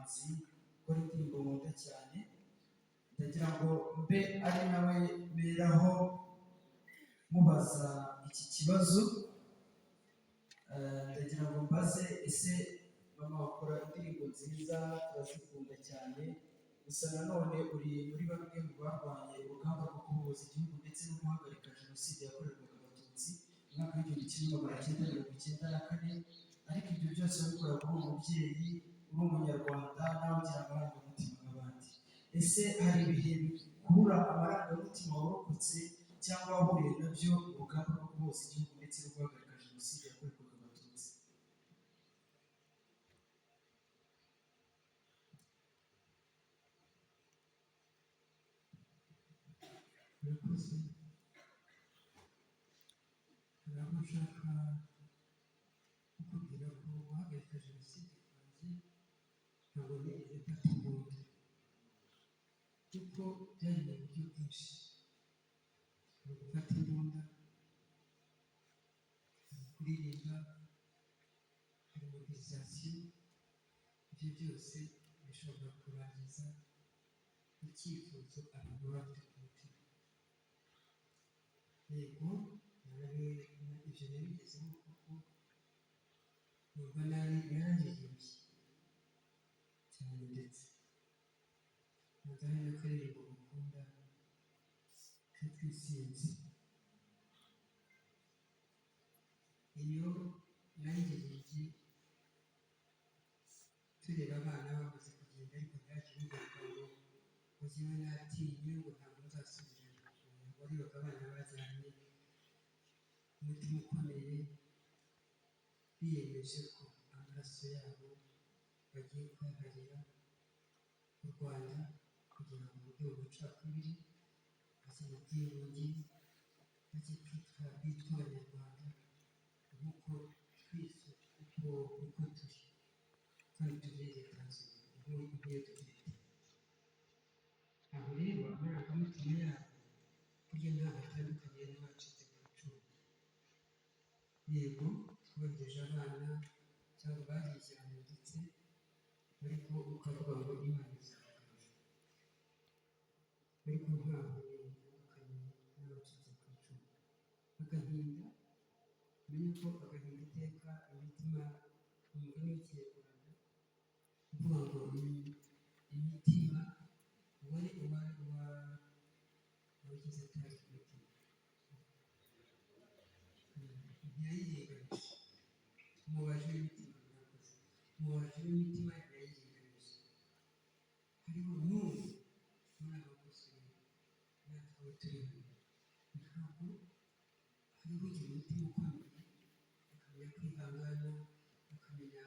umuhanzi ukora indirimbo nkunda cyane, ndagira ngo mbe ari nawe mberaho mubaza iki kibazo. Ndagira ngo mbaze, ese mama wakora indirimbo nziza turazikunda cyane, gusa nanone uri muri bamwe mu barwanye urugamba rwo kubohoza igihugu ndetse no guhagarika jenoside yakorerwaga abatutsi mu mwaka w'igihumbi kimwe magana cyenda mirongo icyenda na kane, ariko ibyo byose wabikoraga uri umubyeyi, uri umunyarwanda nawe ugira amarangamutima nk'abandi. Ese hari ibihe bikurura amarangamutima warokotse cyangwa wahuriye nabyo mu rugamba rwo kubohoza igihugu ndetse no guhagarika jenoside yakorerwaga abatutsi? murakoze. hari aho nshaka kukubwira ko guhagarika jenoside kwanjye ntabwo nigeze mfata imbunda, kuko byari mu buryo bwinshi. hari gufata imbunda, hari kuririmba, hari mobilisation. ibyo byose bishobora kurangiza icyifuzo abantu baba bafite ku mutima. yego ibyo nabigezeho, kuko numva narangiriye cyane, ndetse nagana n'akaririmbo mukunda k'Intsinzi. iyo narangiriye tureba abana bamaze kugenda, ariko byaje bigaruka ngo njyewe natinye ngo ntabwo nzasubira. warebaga abana bajyanye umutima ukomeye, biyemeje ko amaraso yabo bagiye kuyaharira u Rwanda, kugira ngo uburyo bucakubiri bajye mu bwiyunge, bajye bitwa abanyarwanda nk'uko twese uko turi, kandi tubyerekana nk'iyo dufite. aho rero amarangamutima yabo burya ntabwo atandukanye n'abacitse ku icumu. yego twogeje abana cyangwa barijyanye, ndetse ariko ukavuga ngo Imana izabafasha, ariko ntabwo bitandukanye n'abacitse ku icumu. agahinda, umenye ko agahinda iteka imitima, umugani w'ikinyarwanda uvuga ngo imitima wagize atari ku mitima ntiyayirenganije. umubaji w'imitima, murakoze. umubaji w'imitima yayirenganije. hariho n'ubu muri aba bose natwe aho turi hano, ntabwo hariho ugira umutima ukomeye, akamenya kwihangana, akamenya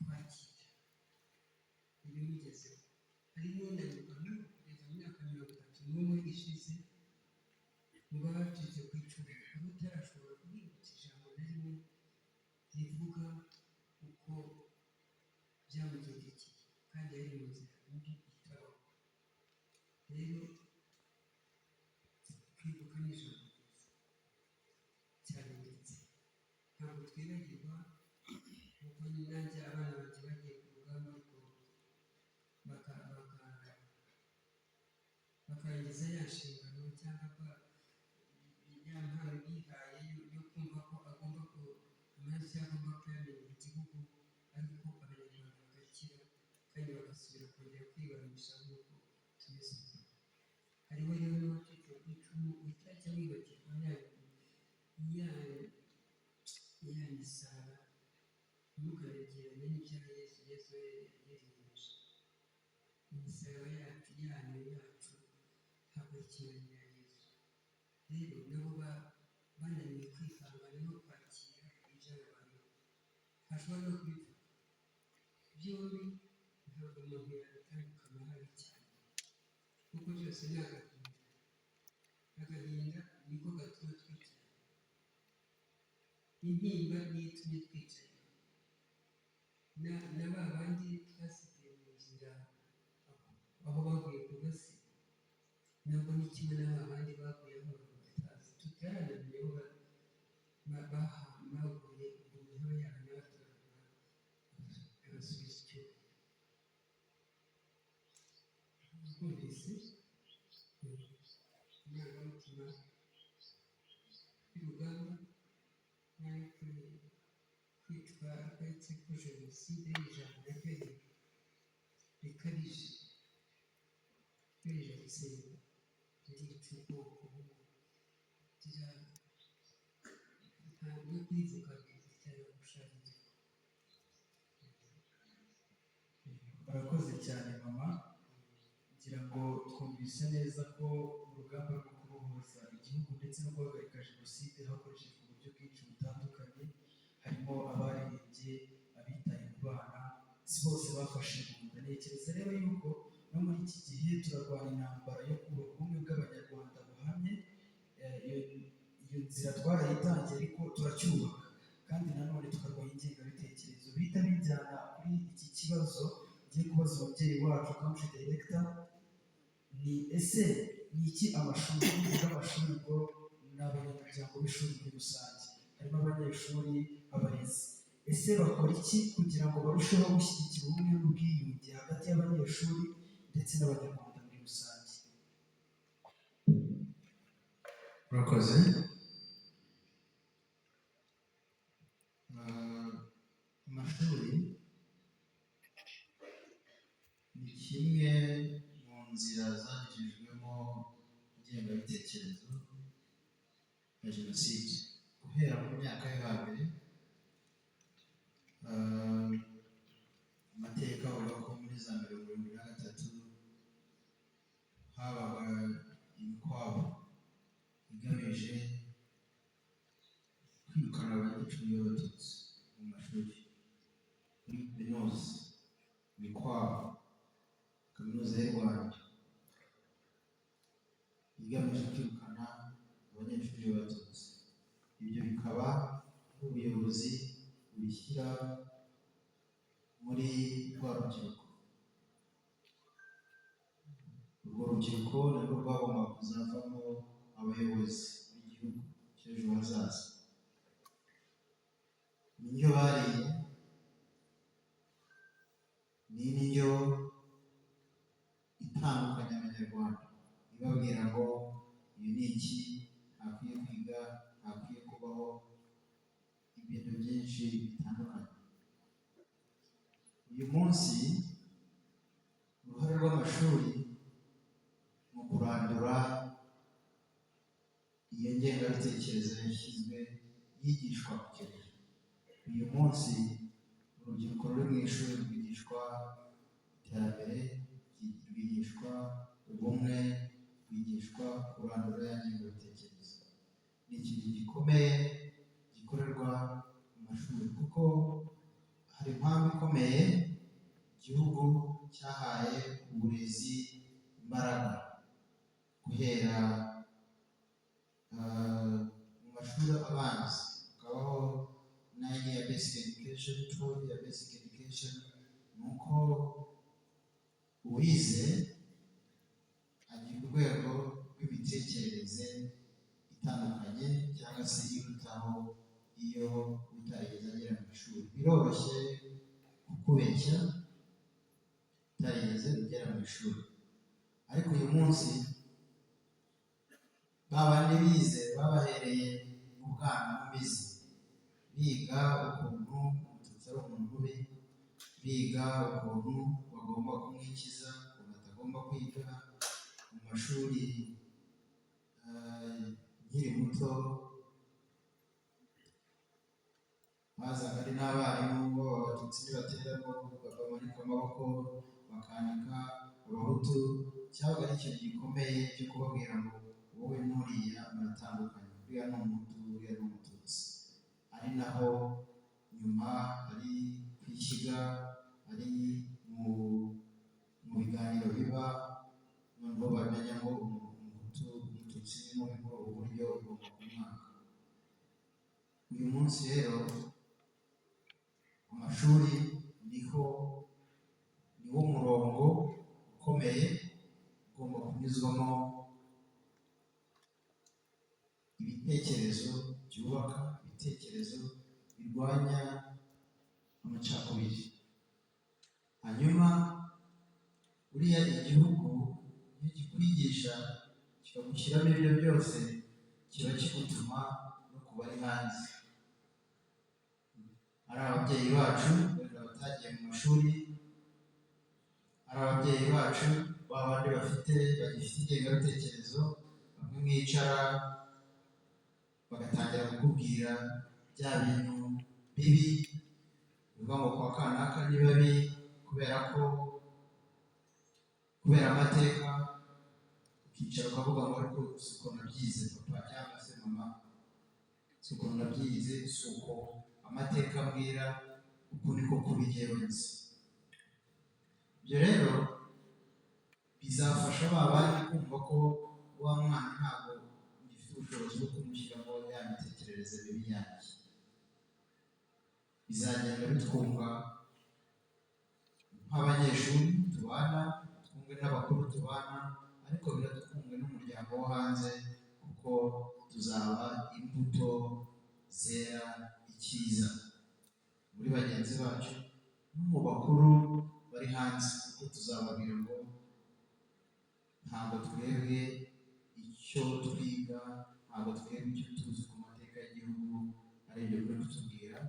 kwakira ibyo bigezeho. hari n'unanirwa kugeza mu myaka 31 ishize mu bacitse ku icumu, aho utarashobora kubibutsa ijambo na rimwe rivuga uko byamugendekeye, kandi yari mu nzira mbi itabaho. rero kwibuka ni ijambo ryiza cyane, ndetse ntabwo twibagirwa, kuko nanjye abana banjye bagiye ku rugamba, ariko bakarangiza ya nshingano cyangwa ya mpano bihaye yo kumva ko amaraso agomba kuyamenya igihugu, ariko abanyarwanda bagakira kandi bagasubira kongera kwibanisha nk'uko tumeze ubu. hariho rero n'abacitse ku icumu utajya wibagirwa ya misara, ntukaregeranye n'ibya Yesu yariyemeje. imisaraba yacu yacu ntabwo ikinanira Yesu. rero nabo bananiwe kwihangana no kwakira ibyababayeho, ntashobora no kubivuga. byombi ntabwo umuntu yabitandukana habi cyane, kuko byose ni agahinda. agahinda niko gatuma twicara, intimba niyo itumye twicara. na ba bandi twasigaye mu nzira aho bavuye kubasiga, ntabwo ni kimwe na ba bandi bavuye aho batazi, tutaranamenye aho baguye umuntu aba yaranyabatoragura agasubiza icyuho. twumvise amarangamutima y'urugamba n'ayo kwitwa akaretse ko jenoside y'ijambo naryo rikabije kubera gutsemba ryica ubwoko ntabwo kurivuga cyane gushaka. Urakoze cyane mama, ngira ngo twumvise neza ko urugamba rwo kubohoza igihugu ndetse no guhagarika jenoside hakoreshejwe uburyo bwinshi butandukanye, harimo abaririmbye, abitaye ku bana, si bose bafashe imbunda. Ntekereza rero yuko no muri iki gihe turarwana intambara yo kubaka ubumwe bw'abanyarwanda buhamye. Iyo nzira twarayitangiye ariko turacyubaka, kandi nanone tukarwanya ingengabitekerezo bihita bijyana kuri iki kibazo ngiye kubaza umubyeyi wacu country director. Ni ese ni iki amashuri y'amashuri ngo ni abanyamuryango b'ishuri muri rusange, harimo abanyeshuri, abarezi, ese bakora iki kugira ngo barusheho gushyigikira ubumwe n'ubwiyunge hagati y'abanyeshuri ndetse n'abanyarwanda muri rusange? Urakoze. Amashuri ni kimwe mu nzira zanyujijwemo ingengabitekerezo ya jenoside guhera mu myaka yo hambere. Amateka avuga ko muri za 1973 habaga imikwabo igamije kwirukana abanyeshuri b'abatutsi mu mashuri kuri kaminuza, imikwabo, kaminuza y'u Rwanda, igamije kwirukana abanyeshuri b'abatutsi. Ibyo bikaba n'ubuyobozi bubishyira muri rwa rubyiruko. Urwo rubyiruko narwo rwagomba kuzavamo abayobozi b'igihugu cy'ejo hazaza. N'indyo bariye ni indyo itandukanya abanyarwanda, ibabwira ngo ibi ni iki, ntakwiye kwiga, ntakwiye kubaho, ibintu byinshi bitandukanye. Uyu munsi uruhare rw'amashuri mu kurandura iyo ngengabitekerezo yashyizwe yigishwa ku gihe. Uyu munsi urubyiruko ruri mu ishuri rwigishwa iterambere, rwigishwa ubumwe, rwigishwa kurandura ya ngengabitekerezo. Ni ikintu gikomeye gikorerwa mu mashuri, kuko hari impamvu ikomeye igihugu cyahaye uburezi imbaraga guhera mu mashuri abanza, hakabaho 9 ya basic education, 12 ya basic education. Nuko uwize agira urwego rw'imitekerereze itandukanye cyangwa se irutaho iyo utarigeze agera mu ishuri. Biroroshye kukubeshya utarigeze ugera mu ishuri, ariko uyu munsi babandi bize babahereye mu bwana bumeze, biga ukuntu umututsi ari umuntu mubi, biga ukuntu bagomba kumwikiza, ukuntu atagomba kwiga mu mashuri. Nkiri muto bazaga ari n'abarimu b'abatutsi nibateramo bamanika amaboko bakandika abahutu. Cyabaga ari ikintu gikomeye cyo kubabwira ngo wowe n'uriya muratandukanye, uriya ni umuhutu, uriya ni umututsi. Ari naho nyuma ari kwishyiga, ari mu biganiro biba, noneho bamenya ngo umuhutu umututsi ni muri ubu buryo ugomba kumwaka. Uyu munsi rero amashuri niwo murongo ukomeye ugomba kunyuzwamo ibitekerezo byubaka, ibitekerezo birwanya amacakubiri. Hanyuma buriya igihugu kikwigisha kikagushyiramo ibyo byose, kiba kigutuma no kuba ari hanze. Ari ababyeyi bacu wenda batagiye mu mashuri, ari ababyeyi bacu babandi bagifite ingengabitekerezo, bamwe mwicara bagatangira kukubwira bya bintu bibi bivuga ngo kwa kanaka ni babi kubera amateka, ukicara ukavuga ngo ariko si uko nabyize papa cyangwa se mama, si uko nabyize, si uko amateka ambwira, uku niko kubigenza. Ibyo rero bizafasha ba bandi kumva ko wa mwana ntabwo ugifite ubushobozi bwo kumushyiramo ya mitekerereze mibi yanjye. Bizagenda bitwunga nk'abanyeshuri tubana, twunge n'abakuru tubana, ariko biratwunga n'umuryango wo hanze, kuko tuzaba imbuto zera icyiza muri bagenzi bacu no mu bakuru bari hanze, kuko tuzababwira ngo ntabwo twebwe icyo twiga, ntabwo twebwe icyo tuzi ku mateka y'igihugu ari ibyo kuri kutubwira,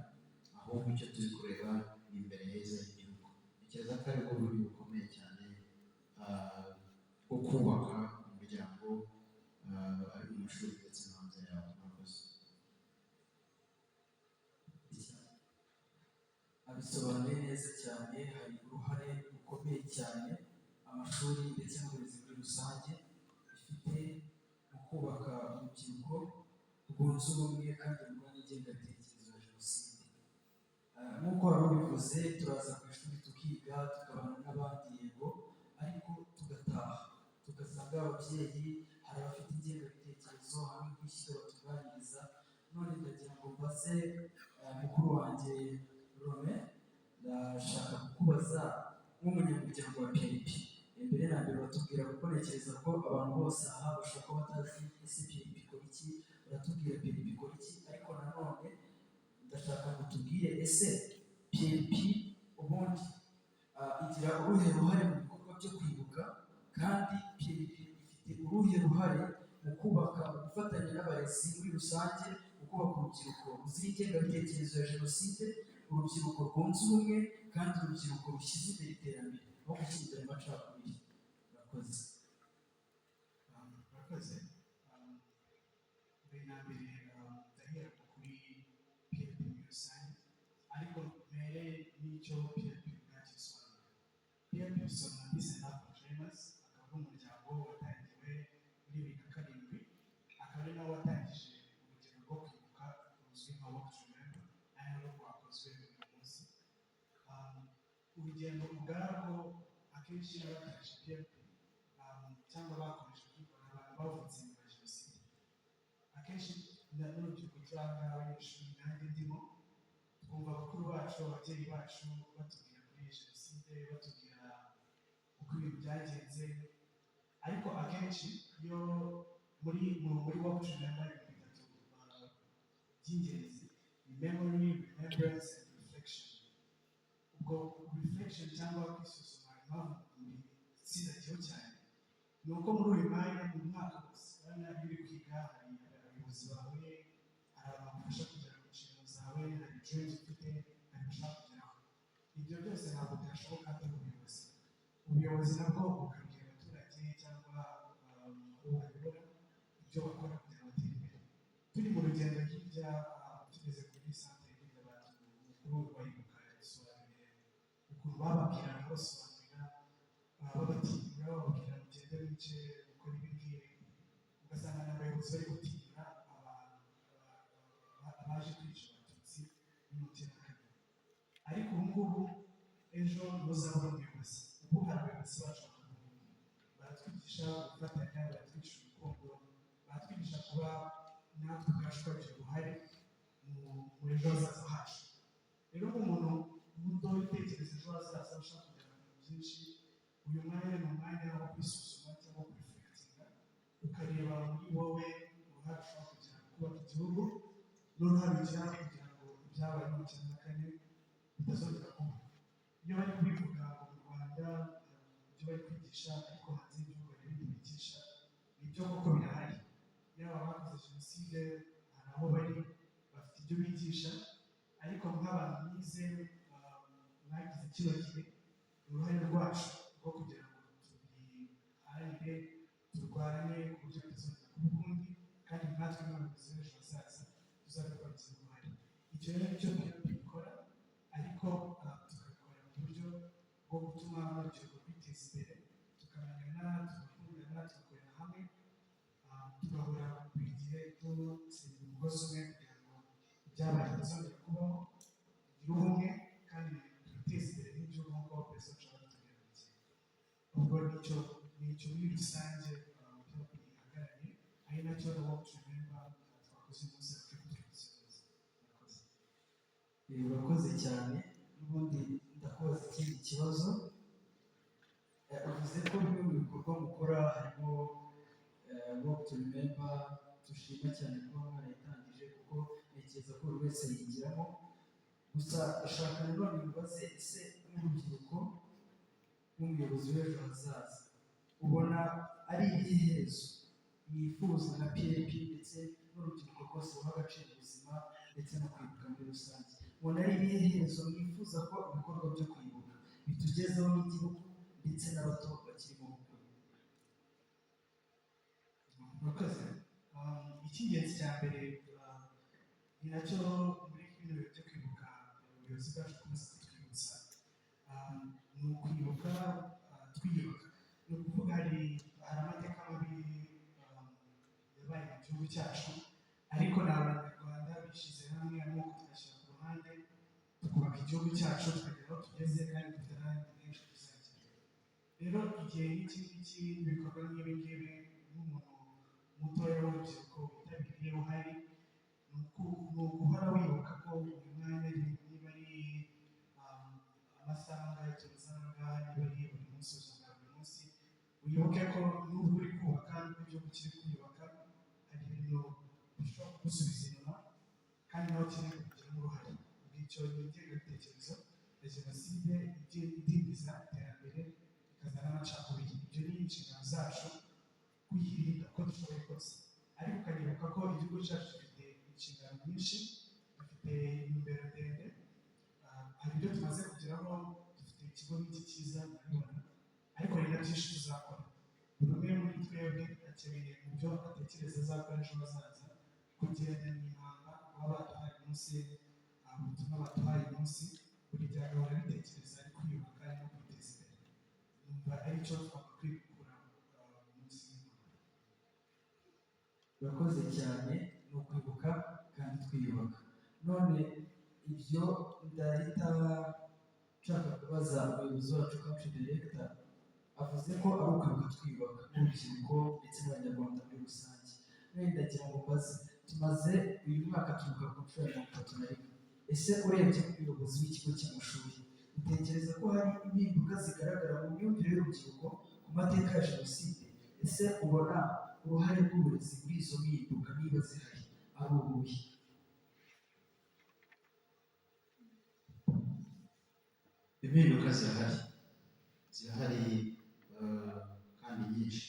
ahubwo icyo turi kureba ni imbere heza y'igihugu. Ntekereza ko ari bwo buryo bukomeye cyane bwo kubaka umuryango, ari mu mashuri ndetse no hanze yawo. Murakoze. Abisobanuye neza cyane. Hari uruhare rukomeye cyane amashuri ndetse n'uburezi muri rusange bifite mu kubaka urubyiruko rwunze ubumwe kandi rurwanya ingengabitekerezo ya Jenoside. Nk'uko wari ubivuze, turaza ku ishuri tukiga tukabana n'abandi, yego, ariko tugataha tugasanga ababyeyi hari abafite ingengabitekerezo, hamwe nk'ishyira batuganiriza. None ndagira ngo mbaze mukuru wanjye Rome, ndashaka kukubaza nk'umunyamuryango wa PNP, mbere na mbere batubwira, kuko ntekereza ko abantu bose aha bashobora kuba batazi ese PNP ikora iki, baratubwira PNP ikora iki, ariko nanone ndashaka ngo tubwire ese PNP ubundi igira uruhe ruhare mu bikorwa byo kwibuka, kandi PNP ifite uruhe ruhare mu kubaka, gufatanya n'abarezi muri rusange mu kubaka urubyiruko ruzira ingengabitekerezo ya Jenoside, urubyiruko rwunze ubumwe kandi urubyiruko rushyize imbere iterambere aho gushyira amacakubiri. Murakoze. Murakoze. Mbere na mbere ndahera kuri PNP muri rusange, ariko mbere n'icyo PNP ubwacyo isobanura. PNP isobanura Peace and Love for Dreamers, akaba ari umuryango watangiwe muri 2007, akaba ari nawo watangije urugendo rwo kwibuka ruzwi nka Walk to Remember, ari narwo rwakozwe uyu munsi. Urugendo ubwarwo akenshi n'abatangije PNP cyangwa bakomeje kwibona abantu bavutse nyuma ya Jenoside, akenshi n'urubyiruko cyangwa abanyeshuri nanjye ndimo, twumva bakuru bacu, ababyeyi bacu batubwira kuri Jenoside, batubwira uko ibintu byagenze, ariko akenshi iyo muri Walk to Remember ibintu bitatu by'ingenzi ni memory, remembrance and reflection. Ubwo reflection cyangwa kwisuzuma impamvu itsindagiyeho cyane ni uko muri uyu mwanya mu mwaka wose urabona iyo uri kwiga hari abayobozi bawe, hari abantu bagufasha kugera ku nshingano zawe, hari dreams ufite, hari ushaka kugeraho. Ibyo byose ntabwo byashoboka atari ubuyobozi. Ubuyobozi nabwo bukabwira abaturage cyangwa abo bayobora ibyo bakora kugira ngo batere imbere. Turi mu rugendo hirya tugeze kuri santere y'abantu, umukuru wa Ibuka yasobanuye ukuntu bababwiraga, basobanurira, babatinyura, bababwira mugende wice gukora ibi ngibi, ugasanga n'abayobozi bari gutinyura abaje kwica abatutsi n'umutekano. Ariko ubu ngubu ejo ntuzabura umuyobozi. Ubu hari abayobozi bacu baratwigisha gufatanya, baratwigisha urukundo, baratwigisha kuba natwe ubwacu twagira uruhare mu ejo hazaza hacu. Rero nk'umuntu muto witekereza ejo hazaza ushaka kugera ku bintu byinshi, uyu mwanya ni umwanya wo kwisuzuma cyangwa kureflekitinga, ukareba muri wowe uruhare ushobora kugira mu kubaka igihugu n'uruhare ugira kugira ngo ibyabaye mu 1994 bitazongera kuba. Iyo bari kubivuga mu Rwanda ibyo bari kwigisha, ariko hanze y'igihugu hari ibindi bigisha, ibyo koko birahari, yaba abakoze jenoside hari aho bari bafite ibyo bigisha, ariko nk'abantu bize mwagize kino gihe uruhare rwacu rwo kugira ngo tubiharanire turwane ku buryo bitazongera kuba ukundi, kandi natwe nk'abayobozi b'ejo hazaza tuzabe twagize uruhare. Icyo rero nicyo tubikora, ariko tukabikora mu buryo bwo gutuma urubyiruko rwiteza imbere, tukamenyana, tugakundana, tugakorera hamwe, tugahora buri gihe dusenyera umugozi umwe kugira ngo ibyabaye bitazongera kubaho, tugire ubumwe kandi twiteze imbere n'igihugu nk'uko abapolisi bacu babitubwira. Ubwo nicyo muri rusange bihagarariye, ari nacyo na Walk to Remember twakoze umunsi wa Kristo. Urakoze cyane. N'ubundi ndakubaza ikindi kibazo. Uvuze ko bimwe mu bikorwa mukora harimo Walk to Remember, dushima cyane kuba mwarayitangije kuko ntekereza ko buri wese yigiramo. Gusa ashaka nanone mubaze, ese nk'urubyiruko n'umuyobozi w'ejo hazaza ubona ari irihe herezo mwifuza nka PAP ndetse n'urubyiruko rwose ruha agaciro ubuzima ndetse no kwibuka muri rusange? Ubona ari irihe herezo mwifuza ko ibikorwa byo kwibuka bitugezeho n'igihugu ndetse n'abato bakiri mu bukuru? Murakoze. Icy'ingenzi cya mbere ni nacyo muri bino bihe byo kwibuka ubuyobozi bwacu bukomeza kutwibutsa, ni ukwibuka twiyubaka. Ni ukuvuga hari amateka mabi yabaye mu gihugu cyacu, ariko ni abanyarwanda bishyize hamwe amoko tugashyira ku ruhande tukubaka igihugu cyacu tukagera aho tugeze, kandi dufite n'abandi benshi tuzagira. Rero igihe nk'iki ngiki ibikorwa nk'ibi ngibi nk'umuntu mutoya w'urubyiruko witabiriye uhari, ni uguhora wibuka ko uyu mwanya niba ari amasaha angahe tumaze aha ngaha, niba ari buri munsi ubuzima bwa buri munsi, wibuke ko n'ubu uri kubaka n'ubwo igihugu kiri kwiyubaka, hari ibintu bishobora kugusubiza inyuma kandi nawe ukeneye kubigiramo uruhare. Icyo ni ingengabitekerezo ya jenoside idindiza iterambere ikazana n'amacakubiri. Ibyo ni inshingano zacu kuyirinda uko dushoboye kose, ariko ukanibuka ko igihugu cyacu gifite inshingano nyinshi, dufite intumbero ndende, hari ibyo tumaze kugeraho, dufite ikigo nk'iki cyiza murabibona, ariko hari na byinshi tuzakora. Buri umwe muri twebwe akeneye mu byo atekereza azakora ejo hazaza, kugenda n'imihanda baba baduhaye umunsi, ubutumwa baduhaye umunsi, buri gihe agahora abitekereza ari kwiyubaka no kwiteza imbere. Numva ari cyo twakwiye gukura umunsi w'imana. Urakoze cyane. Ni ukwibuka kandi twiyubaka. None ibyo ndahita nshaka kubaza umuyobozi wacu country director, avuze ko ari ukwibuka twiyubaka nk'urubyiruko ndetse n'abanyarwanda muri rusange. None ndagira ngo mbaze, tumaze uyu mwaka twibuka ku nshuro ya 31. Ese urebye nk'umuyobozi w'ikigo cy'amashuri, utekereza ko hari impinduka zigaragara mu myumvire y'urubyiruko ku mateka ya jenoside? Ese ubona uruhare rw'uburezi muri izo mpinduka niba zihari ari ubuhe? Impinduka zirahari kandi nyinshi.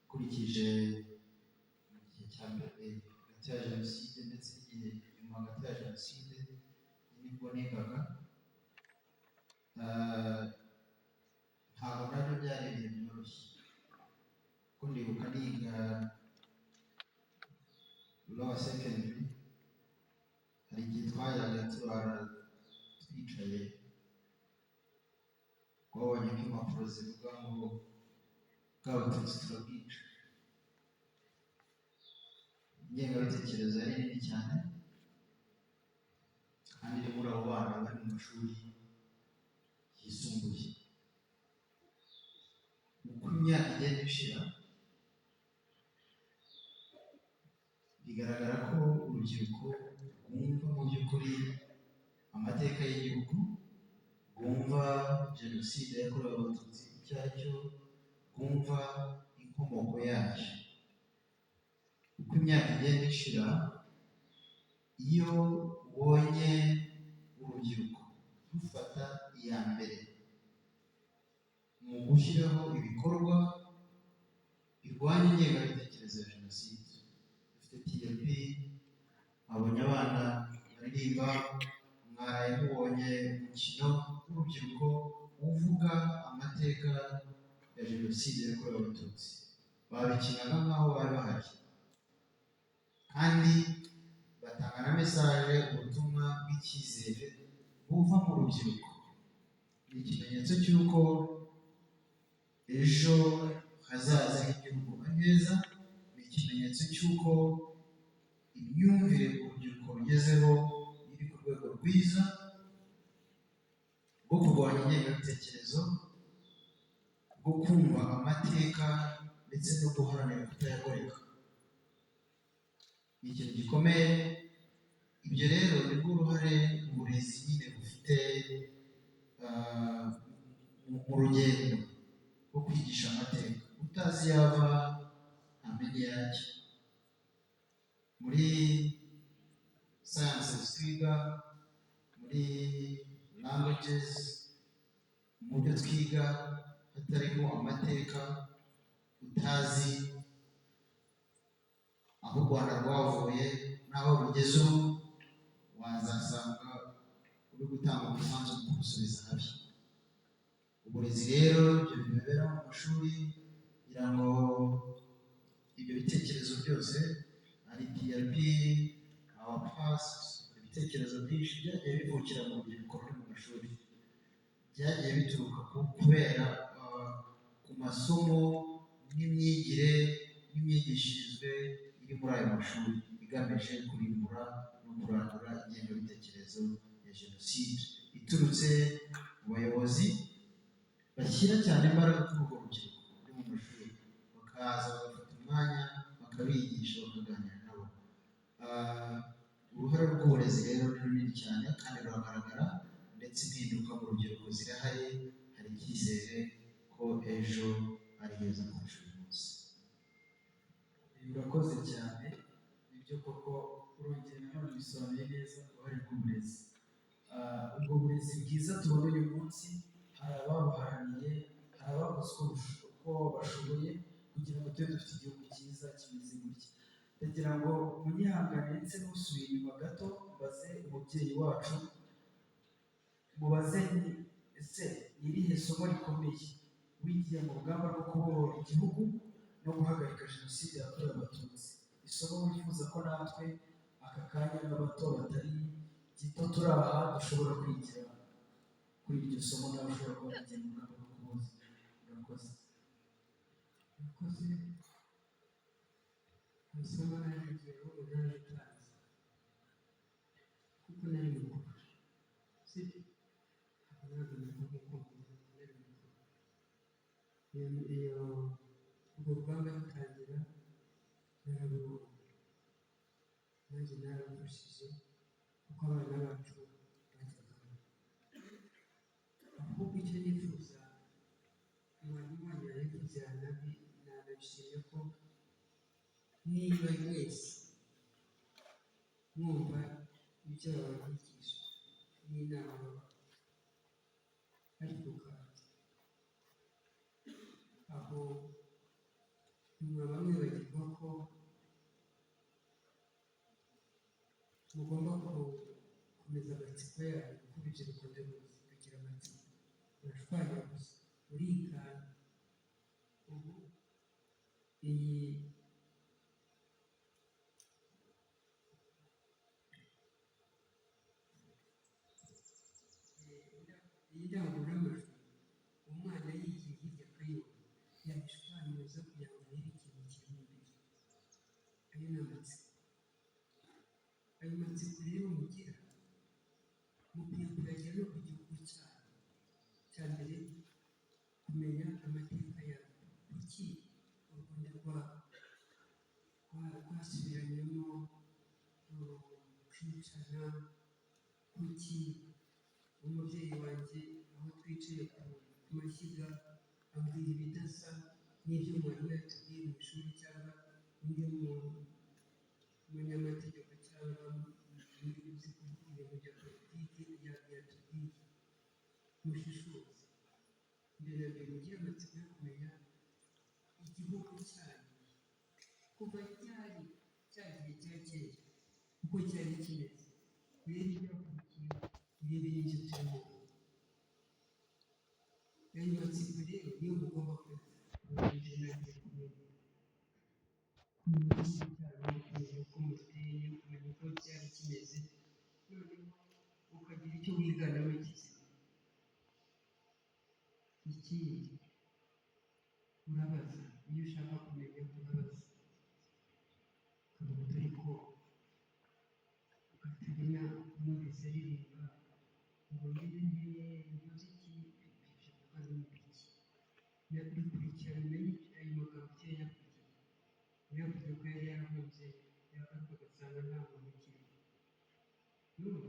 Ukurikije igihe cya mbere hagati ya jenoside ndetse n'igihe nyuma hagati ya jenoside nibwo nigaga, ntabwo nabyo byari ibintu byoroshye, kuko ndibuka niga lower secondary, hari igihe twajyaga turara twicaye, twabonye ko impapuro zivuga ngo bw'abatutsi turabwica. Ingengabitekerezo yari nini cyane, kandi iri muri abo bana bari mu mashuri yisumbuye. Uko imyaka igenda ishira, bigaragara ko urubyiruko rwumva mu by'ukuri amateka y'igihugu, rwumva jenoside yakorewe abatutsi icyo ari cyo, rwumva inkomoko yayo. Uko imyaka igenda ishira, iyo ubonye urubyiruko rufata iya mbere mu gushyiraho ibikorwa birwanya ingengabitekerezo ingengabitekerezo ya jenoside. Dufite TLP, abonye abana baririmba, mwaraye mubonye umukino w'urubyiruko uvuga amateka ya jenoside yakorewe abatutsi, babikinaga nk'aho bari bahari kandi batanga na mesaje, ubutumwa bw'icyizere buva mu rubyiruko. Ni ikimenyetso cy'uko ejo hazaza h'igihugu ari heza, ni ikimenyetso cy'uko imyumvire urubyiruko rugezeho iri ku rwego rwiza rwo kurwanya ingengabitekerezo, rwo kumva amateka ndetse no guharanira kutayagoreka. Ni ikintu gikomeye. Ibyo rero nibwo uruhare uburezi nyine bufite mu rugendo rwo kwigisha amateka. Utazi yava ntamenye yajya. Muri sciences twiga, muri languages, mu byo twiga hatarimo amateka, utazi aho u Rwanda rwavuye n'aho rugeze ubu, wazasanga uri gutanga umusanzu mu gusubiza habi. Uburezi rero ibyo bibera mu mashuri kugira ngo ibyo bitekerezo byose ari TLP, our past, ibitekerezo byinshi byagiye bivukira mu rubyiruko ruri mu mashuri, byagiye bituruka kubera ku masomo n'imyigire n'imyigishirize iri muri ayo mashuri igamije kurimbura no kurandura ingengabitekerezo ya jenoside iturutse mu bayobozi bashyira cyane imbaraga kuri urwo rubyiruko ruri mu mashuri, bakaza bagafata umwanya bakabigisha bakaganira nabo. Uruhare rw'uburezi rero ni runini cyane kandi ruragaragara, ndetse impinduka mu rubyiruko zirahari. Hari icyizere ko ejo ari heza kurusha uyu munsi. Urakoze cyane. Nibyo koko urongera nanone bisobanuye neza uruhare rw'uburezi. Ubwo burezi bwiza tubona uyu munsi, hari ababuharaniye, hari abakoze uko bashoboye kugira ngo tube dufite igihugu cyiza kimeze gutya. Ndagira ngo munyihangane ndetse n'usubiye inyuma gato, mbaze umubyeyi wacu, mubaze ese ni irihe somo rikomeye wigiye mu rugamba rwo kubohora igihugu no guhagarika jenoside yakorewe abatutsi? Isomo wifuza ko natwe aka kanya n'abato batari gito turi aha dushobora kwigira kuri iryo somo, nawe ushobora kuba wagiye mu rugamba rwo kuboza. Murakoze. Isomo nagiyeho umunani utazi kuko nari mukuru, sibyo? Ntabwo navuga ko nari mukuru. Iyo urwo rugamba rutangira nararubonye, nanjye nararufashije kuko abana bacu bajyagamo. Ahubwo icyo nifuza mwarimu wanyu yari kujyana, nanabishimye ko niba wese mwumva ibyo babigisha n'inama ariko aho nyuma bamwe bagirwa ko mugomba gukomeza amatsiko yayo, kuko urubyiruko rugira amatsiko, urashwanya gusa, urigana. Ubu iyi ndangururamajwi umwana yigiye hirya akayumva, yabishwanyuza kugira ngo arebe ikintu kiri imbere. Ayo ni amatsiko. Ayo matsiko rero mugira, mukwiye kuyagera no ku gihugu cyanyu. Cya mbere, kumenya amateka yayo. Kuki u Rwanda rwasubiranyemo kwicana? Kuki umubyeyi wanjye aho twicaye ku mashyiga abwira ibidasa n'ibyo mwarimu yatubwiye mu ishuri, cyangwa undi munyamategeko cyangwa undi uzi kuvuga ibintu bya politiki yatubwiye? Mushishoze. Mbere ya mbere mugire amatsiko yo kumenya igihugu cyanyu, ko kuva cyari cya gihe cya kera uko cyari kimeze, urebe ibyakurikiye, urebe n'ibyo turimo. Ayo matsiko rero niyo mugomba kugira kumenya igihugu cyabo, kumenya uko muteye, kumenya uko cyari kimeze, noneho ukagira icyo wiganamo kizima. Ikindi urabaza, iyo ushaka kumenya urabaza, ukavuga ariko ukatabona numvise aririmba ngo ngire umuziki bishoboka n'umuziki nakurikirana umenye ayo magambo icyo yavuze, yavuze ko yari yarahunze yagaruka agasanga nta muntu ukiriho.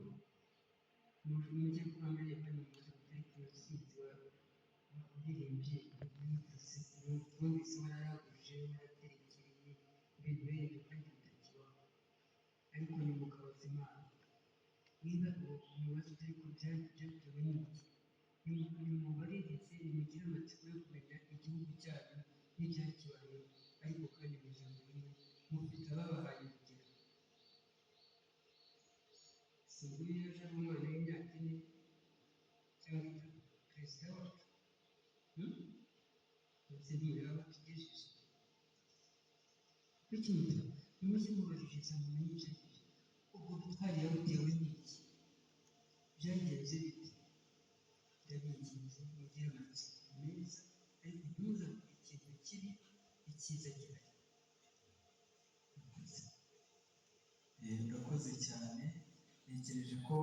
Mujye kwamenya ko mumaze gutari umusinzi waririmbye yumvise wumvise wararaguje waraterekereye ibintu birenze kandi bitakibaho, ariko nyuma ukabaza Imana niba umubazo ariko byatewe n'iki, nimubaririze nimugire amatsiko yo kumenya igihugu cyanyu n'ibyakibayeho, ariko kandi mu ijambo rimwe mufite ababahaye urugero. Si nguyu yaje ari umwana w'imyaka 4 cyangwa 3 perezida wacu ndetse n'umuraba tugejeje kuko ikintu nimujye mubaririza mumenye ibyo ari byo. Ubwo butwari yabutewe n'iki, byagenze bite? Ndabinginze mugire amatsiko meza, ariko ntuzakore ikintu kibi, icyiza gihari. Urakoze cyane. Ntekereje ko